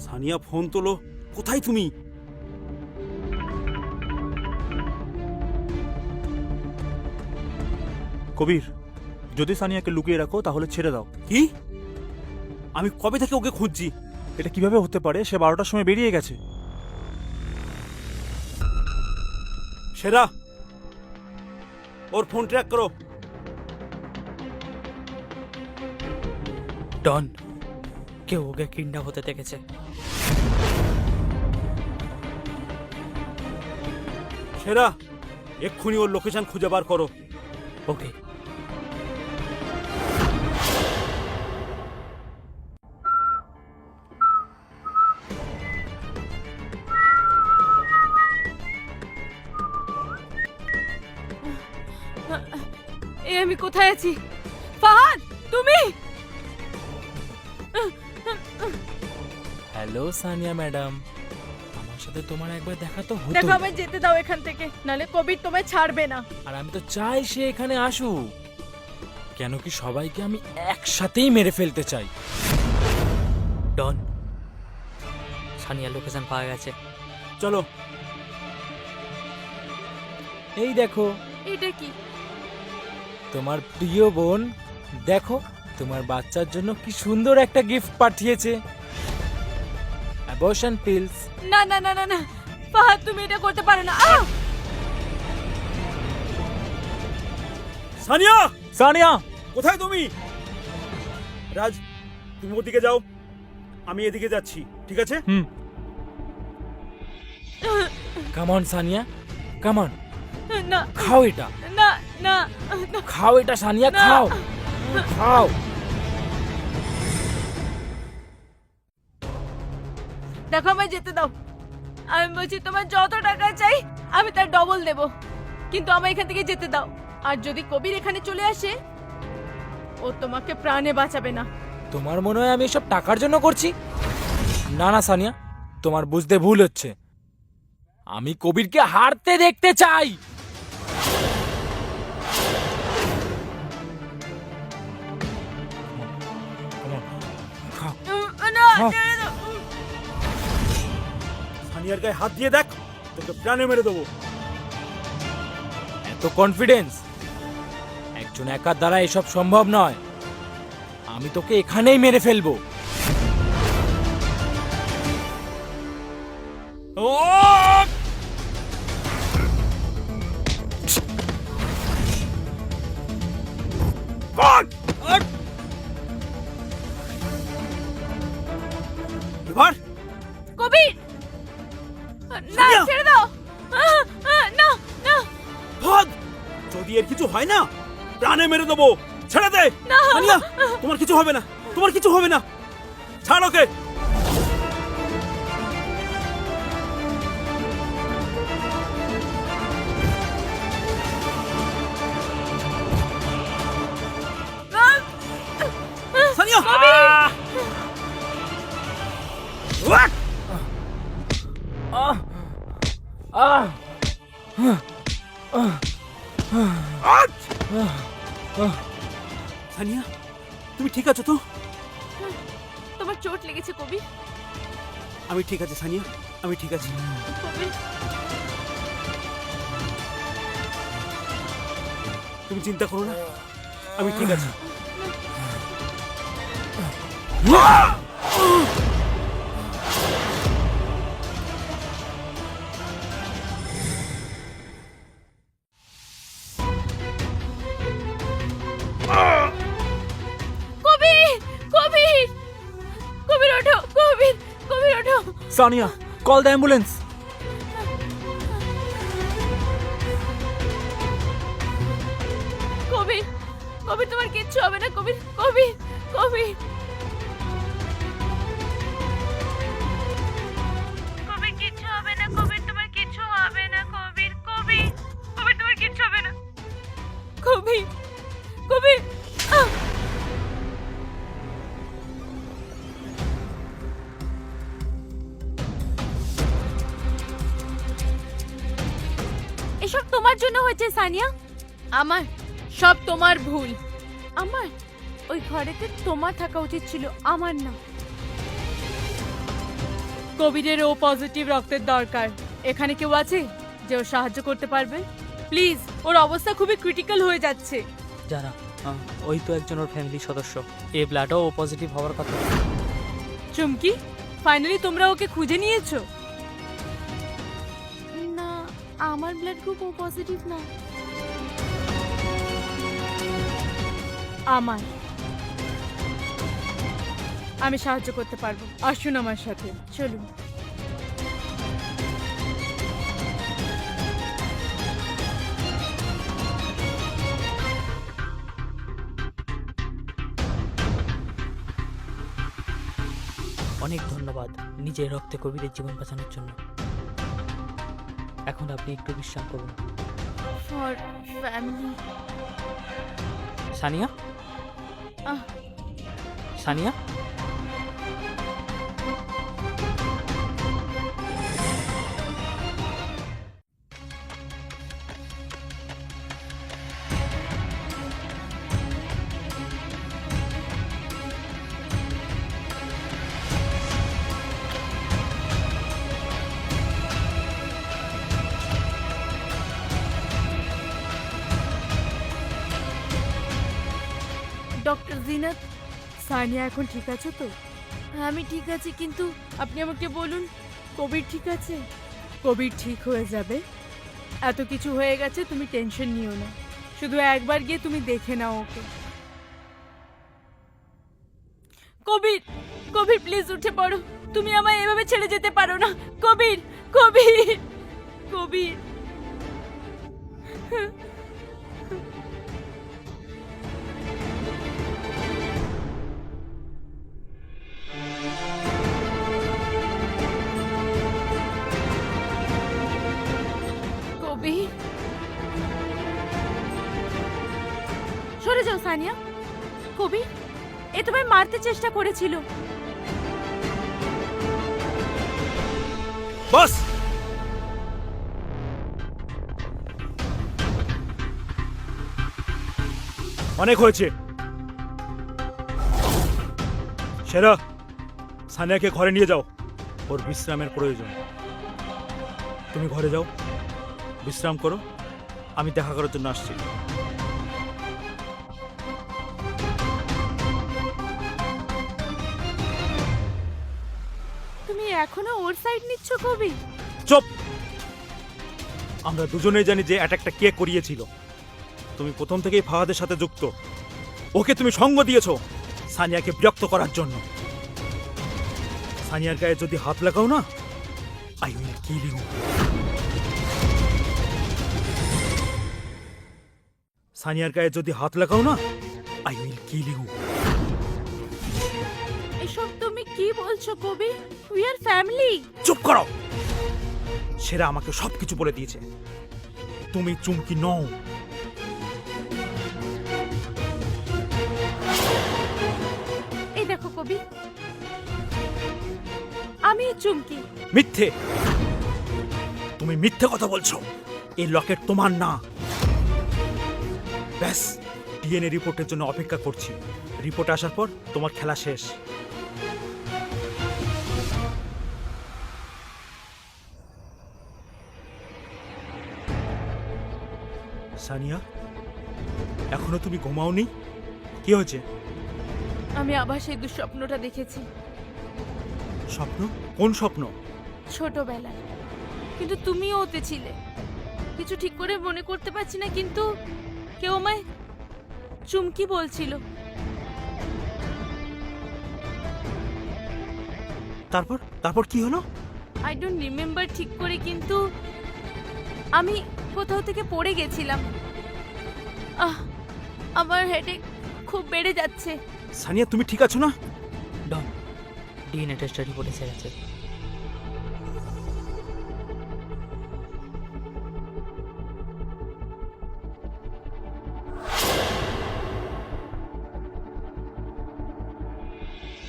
Sania phone তোলো। কোথায় তুমি? কবির, যদি সানিয়াকে লুকিয়ে রাখো তাহলে ছেড়ে দাও। কি? আমি কবে থেকে ওকে খুঁজছি। এটা কিভাবে হতে পারে? সে 12টার সময় বেরিয়ে গেছে। সেরা, ওর ফোন ট্র্যাক করো। ডন, কেউ ওকে কিডন্যাপ হতে দেখেছে। সেরা, এক্ষুনি ওর লোকেশন খুঁজে বার করো। ওকে। আমি কোথায় আছি? ফাহাদ, তুমি? হ্যালো সানিয়া ম্যাডাম, আমার সাথে তোমার একবার দেখা তো হতো। দেখো, আমায় যেতে দাও এখান থেকে, নালে কবির তোমায় ছাড়বে না। আর আমি তো চাই সে এখানে আসুক। কেন কি সবাইকে আমি একসাথেই মেরে ফেলতে চাই। ডন, সানিয়ার লোকেশন পাওয়া গেছে। চলো। এই দেখো, এটা কি? তোমার প্রিয় বোন। দেখো, তোমার বাচ্চার জন্য কি সুন্দর একটা গিফট পাঠিয়েছে। Abortion pills. না না না না না, ফাহাদ তুমি এটা করতে পারো না। সানিয়া! সানিয়া! কোথায় তুমি? রাজ, তুমি ওদিকে যাও, আমি এদিকে যাচ্ছি, ঠিক আছে? Come on Sania, come on. না খাও এটা, না না না। খাও এটা সানিয়া, না। খাও খাও। দেখো, আমায় যেতে দাও। আমি বলছি, তোমার যত টাকা চাই আমি তার ডবল দেব, কিন্তু আমায় এখান থেকে যেতে দাও। আর যদি কবির এখানে চলে আসে, ও তোমাকে প্রাণে বাঁচাবে না। তোমার মনে হয় আমি এসব টাকার জন্য করছি? না না সানিয়া, তোমার বুঝতে ভুল হচ্ছে। আমি কবিরকে হারতে দেখতে চাই। খাও। না, হ্যাঁ। ছেড়ে দাও। সানিয়ার গায়ে হাত দিয়ে দেখ, তোকে প্রাণে মেরে দেবো। এত কনফিডেন্স? একজন একার দ্বারা এসব সম্ভব নয়। আমি তোকে এখানেই মেরে ফেলবো। এবার কবির, না, সানিয়া! ছেড়ে দাও। না না ভাগ! যদি এর কিছু হয় না, প্রাণে মেরে দেবো। ছেড়ে দে। না। সানিয়া, তোমার কিছু হবে না, তোমার কিছু হবে না। ছাড় ওকে। সানিয়া! ওয়াক! আহ! আহ! আট! সানিয়া, তুমি ঠিক আছো তো? তোমার চোট লেগেছে কবির? আমি ঠিক আছি সানিয়া, আমি ঠিক আছি। কবির, তুমি চিন্তা করো না, আমি ঠিক আছি। কবির, কবির, কবির ওঠো, কবির, কবির ওঠো। Sania, call the ambulance. Kabir, Kabir তোমার কিচ্ছু হবে না। কবির, কবির, কবির, কবির কিচ্ছু হবে না। কবির তোমার কিচ্ছু হবে না। কবির, কবির, কবির তোমার কিচ্ছু হবে না। কবির, কবির। এসব তোমার জন্য হয়েছে সানিয়া। আমার সব তোমার ভুল। আমার ওই ঘরেতে তোমার থাকা উচিত ছিল, আমার না। কবিরের ও পজিটিভ রক্তের দরকার। এখানে কেউ আছে যে ওর সাহায্য করতে পারবে? প্লিজ, ওর অবস্থা খুবই ক্রিটিক্যাল হয়ে যাচ্ছে। যারা ওই তো একজন ওর ফ্যামিলির সদস্য, এ ব্লাডও ও পজিটিভ হওয়ার কথা। চুমকি, ফাইনালি তোমরা ওকে খুঁজে নিয়েছো? না, আমার ব্লাড গ্রুপ ও পজিটিভ না। আমি সাহায্য করতে পারবো, আসুন আমার সাথে, চলুন। অনেক ধন্যবাদ নিজের রক্তে কবিরের জীবন বাঁচানোর জন্য। এখন আপনি একটু বিশ্রাম করুন। For family. Sania, ah Sania, doctor Zinat, Sania এখন ঠিক আছে তো? হ্যাঁ, আমি ঠিক আছি, কিন্তু আপনি আমাকে বলুন, কোভিড ঠিক আছে? কোভিড ঠিক হয়ে যাবে। এত কিছু হয়ে গেছে, তুমি টেনশন নিও না। শুধু একবার গিয়ে তুমি দেখে নাও ওকে। কবির, কবির প্লিজ উঠে পড়ো। তুমি আমায় এভাবে ছেড়ে যেতে পারো না। কবির, কবির, কবির। কবির, সরে যাও সানিয়া। কবির, এ তোমায় মারতে চেষ্টা করেছিল। বাস, অনেক হয়েছে। সেরা, সানিয়াকে ঘরে নিয়ে যাও, ওর বিশ্রামের প্রয়োজন। তুমি ঘরে যাও, বিশ্রাম করো, আমি দেখা করার জন্য আসছি। তুমি এখনো ওর সাইড নিচ্ছ কবির? চুপ! আমরা দুজনেই জানি যে অ্যাটাকটা কে করিয়েছিল। তুমি প্রথম থেকেই ফাহাদের সাথে যুক্ত। ওকে তুমি সঙ্গ দিয়েছো সানিয়াকে বিরক্ত করার জন্য। সানিয়ার গায়ে যদি হাত লাগাও না, আই উইল কিল ইউ। সানিয়ার গায়ে যদি হাত লাগাও না, আই উইল কিল ইউ। এসব তুমি কি বলছো কবির? We are family. চুপ করো! সেরা আমাকে সবকিছু বলে দিয়েছে। তুমি চুমকি নও। এই দেখো কবির, আমি চুমকি। মিথ্যে! তুমি মিথ্যে কথা বলছো। এই লকেট তোমার না। ব্যাস, ডিএনএ রিপোর্টের জন্য অপেক্ষা করছি। রিপোর্ট আসার পর তোমার খেলা শেষ। সানিয়া, এখনো তুমি ঘুমাওনি? কি হয়েছে? আমি আবার সেই দুঃস্বপ্নটা দেখেছি। স্বপ্ন? কোন স্বপ্ন? ছোটবেলায়, কিন্তু তুমিও ওতে ছিলে। কিছু ঠিক করে মনে করতে পারছি না, কিন্তু কেউ আমায় চুমকি বলছিল। তারপর তারপর কি হলো? আই ডোন্ট রিমেম্বার ঠিক করে, কিন্তু আমি কোথাও থেকে পড়ে গেছিলাম। আমার হেডেক খুব বেড়ে যাচ্ছে। সানিয়া, তুমি ঠিক আছো না? ডন, ডিএনএ টেস্টের রিপোর্ট এসে গেছে।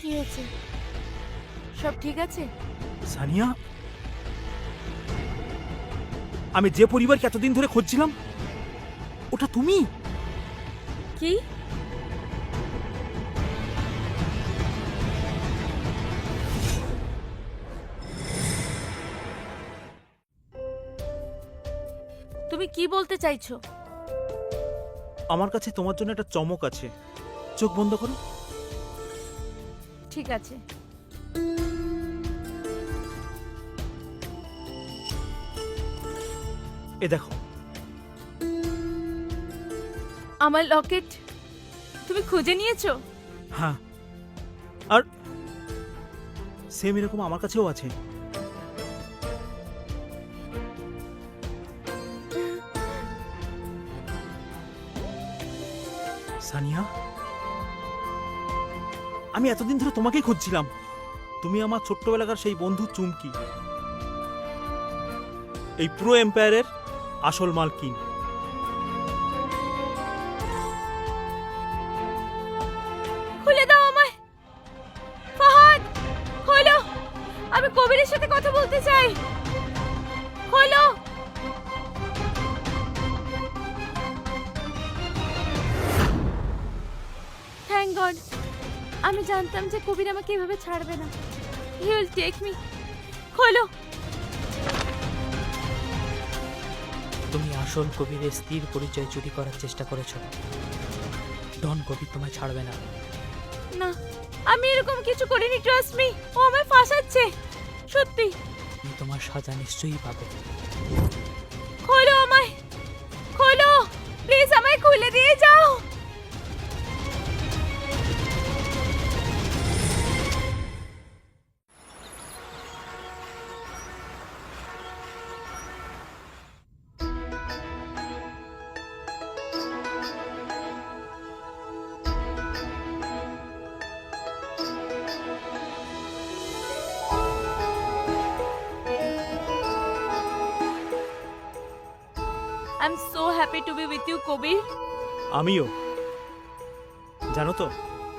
কি হয়েছে? সব ঠিক আছে? সানিয়া, আমি যে পরিবারকে এতদিন ধরে খুঁজছিলাম, ওটা তুমি? কি? তুমি কি বলতে চাইছো? আমার কাছে তোমার জন্য একটা চমক আছে। চোখ বন্ধ করো। ঠিক আছে। এ দেখো। আমার লকেট তুমি খুঁজে নিয়েছো? হ্যাঁ, আর সেম এরকম আমার কাছেও আছে। সানিয়া, আমি এতদিন ধরে তোমাকেই খুঁজছিলাম। তুমি আমার ছোট্টবেলাকার সেই বন্ধু চুমকি, এই পুরো এম্পায়ারের আসল মালকিন। খুলে দাও আমায়। ফাহাদ, খোলো। আমি কবিরের সাথে কথা বলতে চাই। খোলো। Thank God. আমি জানতাম যে কবির আমাকে এভাবে ছাড়বে না। He will take me. খোলো। তুমি আসল কবিরের স্থির পরিচয় চুরি করার চেষ্টা করেছো। ডন কবির তোমায় ছাড়বে না। না, আমি এরকম কিছু করিনি, ট্রাস্ট মি। ও আমায় ফাঁসাচ্ছে, সত্যি। তুমি তোমার সাজা নিশ্চয়ই পাবে। খোলো আমায়, খোলো প্লিজ, আমায় খুলে দিয়ে যাও। I'm so happy to be with you, কবির। আমিও। জানো তো,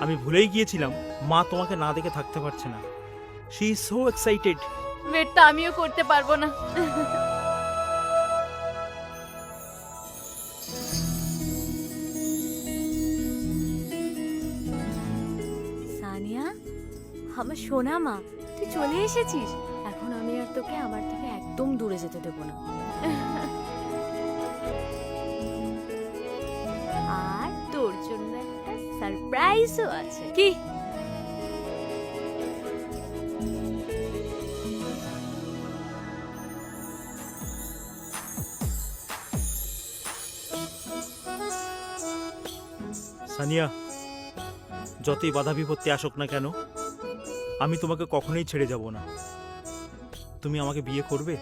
আমি ভুলেই গিয়েছিলাম মা তোমাকে না দেখে থাকতে পারছে না। She is so excited. Wait তো আমিও করতে পারবো না। সানিয়া, আমার সোনা মা, তুই চলে এসেছিস। এখন আমি আর তোকে আমার থেকে একদম দূরে যেতে দেবো না। আর তোর জন্য একটা সারপ্রাইজও আছে। কি? সানিয়া, যতই বাধা বিপত্তি আসুক না কেন, আমি তোমাকে কখনোই ছেড়ে যাব না। তুমি আমাকে বিয়ে করবে?